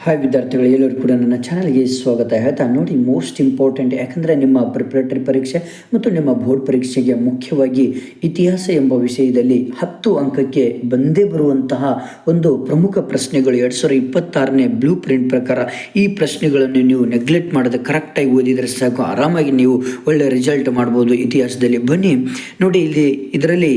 Hi ವಿದ್ಯಾರ್ಥಿಗಳು, ಎಲ್ಲರೂ ಕೂಡ ನನ್ನ ಚಾನಲ್ಗೆ ಸ್ವಾಗತ ಹೇಳ್ತಾ ನೋಡಿ, ಮೋಸ್ಟ್ ಇಂಪಾರ್ಟೆಂಟ್, ಯಾಕಂದರೆ ನಿಮ್ಮ ಪ್ರಿಪ್ರೇಟರಿ ಪರೀಕ್ಷೆ ಮತ್ತು ನಿಮ್ಮ ಬೋರ್ಡ್ ಪರೀಕ್ಷೆಗೆ ಮುಖ್ಯವಾಗಿ ಇತಿಹಾಸ ಎಂಬ ವಿಷಯದಲ್ಲಿ 10 ಅಂಕಕ್ಕೆ ಬಂದೇ ಬರುವಂತಹ ಒಂದು ಪ್ರಮುಖ ಪ್ರಶ್ನೆಗಳು 2026ನೇ ಬ್ಲೂ ಪ್ರಿಂಟ್ ಪ್ರಕಾರ ಈ ಪ್ರಶ್ನೆಗಳನ್ನು ನೀವು ನೆಗ್ಲೆಕ್ಟ್ ಮಾಡದೆ ಕರೆಕ್ಟಾಗಿ ಓದಿದರೆ ಸಾಕು, ಆರಾಮಾಗಿ ನೀವು ಒಳ್ಳೆಯ ರಿಸಲ್ಟ್ ಮಾಡ್ಬೋದು ಇತಿಹಾಸದಲ್ಲಿ. ಬನ್ನಿ ನೋಡಿ, ಇದರಲ್ಲಿ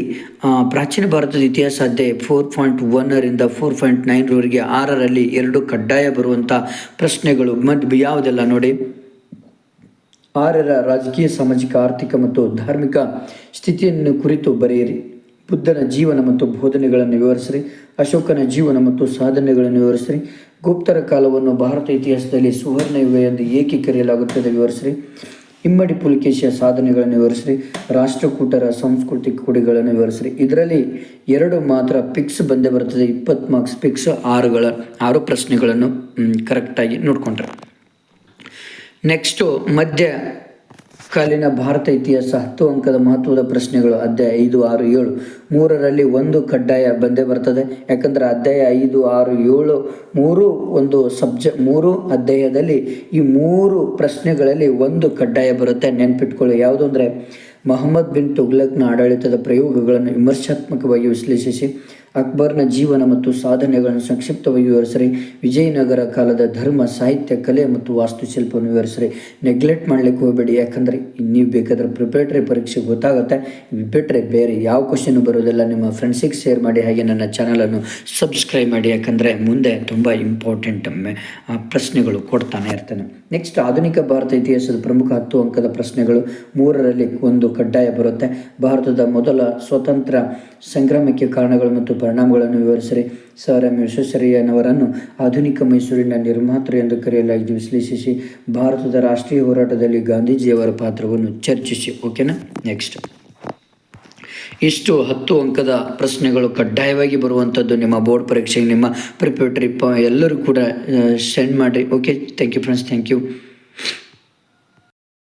ಪ್ರಾಚೀನ ಭಾರತದ ಇತಿಹಾಸ ಅಧ್ಯಾಯ 4.1ರಿಂದ 4.9ರವರೆಗೆ 6ರಲ್ಲಿ 2 ಕಡ್ಡಾಯ ಬರುವಂಥ ಪ್ರಶ್ನೆಗಳು ಯಾವುದೆಲ್ಲ ನೋಡಿ. 6ರ ರಾಜಕೀಯ, ಸಾಮಾಜಿಕ, ಆರ್ಥಿಕ ಮತ್ತು ಧಾರ್ಮಿಕ ಸ್ಥಿತಿಯನ್ನು ಕುರಿತು ಬರೆಯಿರಿ. ಬುದ್ಧನ ಜೀವನ ಮತ್ತು ಬೋಧನೆಗಳನ್ನು ವಿವರಿಸಿರಿ. ಅಶೋಕನ ಜೀವನ ಮತ್ತು ಸಾಧನೆಗಳನ್ನು ವಿವರಿಸಿರಿ. ಗುಪ್ತರ ಕಾಲವನ್ನು ಭಾರತ ಇತಿಹಾಸದಲ್ಲಿ ಸುವರ್ಣ ಯುಗ ಎಂದು ಏಕೆ ಕರೆಯಲಾಗುತ್ತದೆ ವಿವರಿಸಿರಿ. ಇಮ್ಮಡಿ ಪುಲಿಕೇಶಿಯ ಸಾಧನೆಗಳನ್ನು ವಿವರಿಸಿರಿ. ರಾಷ್ಟ್ರಕೂಟರ ಸಾಂಸ್ಕೃತಿಕ ಕೊಡುಗೆಗಳನ್ನು ವಿವರಿಸಿರಿ. ಇದರಲ್ಲಿ 2 ಮಾತ್ರ ಪಿಕ್ಸ್ ಬಂದೇ ಬರ್ತದೆ, 20 ಮಾರ್ಕ್ಸ್ ಪಿಕ್ಸ್. 6 ಪ್ರಶ್ನೆಗಳನ್ನು ಕರೆಕ್ಟಾಗಿ ನೋಡಿಕೊಂಡ್ರೆ. ನೆಕ್ಸ್ಟು ಮಧ್ಯಕಾಲೀನ ಭಾರತ ಇತಿಹಾಸ 10 ಅಂಕದ ಮಹತ್ವದ ಪ್ರಶ್ನೆಗಳು ಅಧ್ಯಾಯ 5, 6, 7. 3ರಲ್ಲಿ 1 ಕಡ್ಡಾಯ ಬಂದೇ ಬರ್ತದೆ, ಯಾಕಂದರೆ ಅಧ್ಯಾಯ 5, 6, 7 3 ಅಧ್ಯಾಯದಲ್ಲಿ ಈ 3 ಪ್ರಶ್ನೆಗಳಲ್ಲಿ 1 ಕಡ್ಡಾಯ ಬರುತ್ತೆ. ನೆನ್ಪಿಟ್ಕೊಳ್ಳಿ, ಯಾವುದು ಅಂದರೆ ಮೊಹಮ್ಮದ್ ಬಿನ್ ತುಘ್ಲಕ್ನ ಆಡಳಿತದ ಪ್ರಯೋಗಗಳನ್ನು ವಿಮರ್ಶಾತ್ಮಕವಾಗಿ ವಿಶ್ಲೇಷಿಸಿ. ಅಕ್ಬರ್ನ ಜೀವನ ಮತ್ತು ಸಾಧನೆಗಳನ್ನು ಸಂಕ್ಷಿಪ್ತವಾಗಿ ವಿವರಿಸಿರಿ. ವಿಜಯನಗರ ಕಾಲದ ಧರ್ಮ, ಸಾಹಿತ್ಯ, ಕಲೆ ಮತ್ತು ವಾಸ್ತುಶಿಲ್ಪವನ್ನು ವಿವರಿಸಿರಿ. ನೆಗ್ಲೆಕ್ಟ್ ಮಾಡಲಿಕ್ಕೆ ಹೋಗಬೇಡಿ, ಯಾಕಂದರೆ ನೀವು ಬೇಕಾದರೆ ಪ್ರಿಪರೇಟರಿ ಪರೀಕ್ಷೆ ಗೊತ್ತಾಗುತ್ತೆ. ಬಿಟ್ಟರೆ ಬೇರೆ ಯಾವ ಕ್ವಶನ್ ಬರೋದಿಲ್ಲ. ನಿಮ್ಮ ಫ್ರೆಂಡ್ಸಿಗೆ ಶೇರ್ ಮಾಡಿ, ಹಾಗೆ ನನ್ನ ಚಾನಲನ್ನು ಸಬ್ಸ್ಕ್ರೈಬ್ ಮಾಡಿ, ಯಾಕಂದರೆ ಮುಂದೆ ತುಂಬ ಇಂಪಾರ್ಟೆಂಟ್ ಪ್ರಶ್ನೆಗಳು ಕೊಡ್ತಾನೆ ಇರ್ತಾನೆ. ನೆಕ್ಸ್ಟ್, ಆಧುನಿಕ ಭಾರತ ಇತಿಹಾಸದ ಪ್ರಮುಖ 10 ಅಂಕದ ಪ್ರಶ್ನೆಗಳು 3ರಲ್ಲಿ 1 ಕಡ್ಡಾಯ ಬರುತ್ತೆ. ಭಾರತದ ಮೊದಲ ಸ್ವತಂತ್ರ ಸಂಗ್ರಾಮಕ್ಕೆ ಕಾರಣಗಳು ಮತ್ತು ಪರಿಣಾಮಗಳನ್ನು ವಿವರಿಸಿರಿ. ಸರ್ ಎಂ ವಿಶ್ವೇಶ್ವರಯ್ಯನವರನ್ನು ಆಧುನಿಕ ಮೈಸೂರಿನ ನಿರ್ಮಾತೃ ಎಂದು ಕರೆಯಲಾಗಿದೆ, ವಿಶ್ಲೇಷಿಸಿ. ಭಾರತದ ರಾಷ್ಟ್ರೀಯ ಹೋರಾಟದಲ್ಲಿ ಗಾಂಧೀಜಿಯವರ ಪಾತ್ರವನ್ನು ಚರ್ಚಿಸಿ. ಓಕೆನಾ. ನೆಕ್ಸ್ಟ್, ಇಷ್ಟು 10 ಅಂಕದ ಪ್ರಶ್ನೆಗಳು ಕಡ್ಡಾಯವಾಗಿ ಬರುವಂಥದ್ದು ನಿಮ್ಮ ಬೋರ್ಡ್ ಪರೀಕ್ಷೆಗೆ. ನಿಮ್ಮ ಪ್ರಿಪರೇಟರಿ ಎಲ್ಲರೂ ಕೂಡ ಸೆಂಡ್ ಮಾಡಿ. Okay, thank you friends, thank you.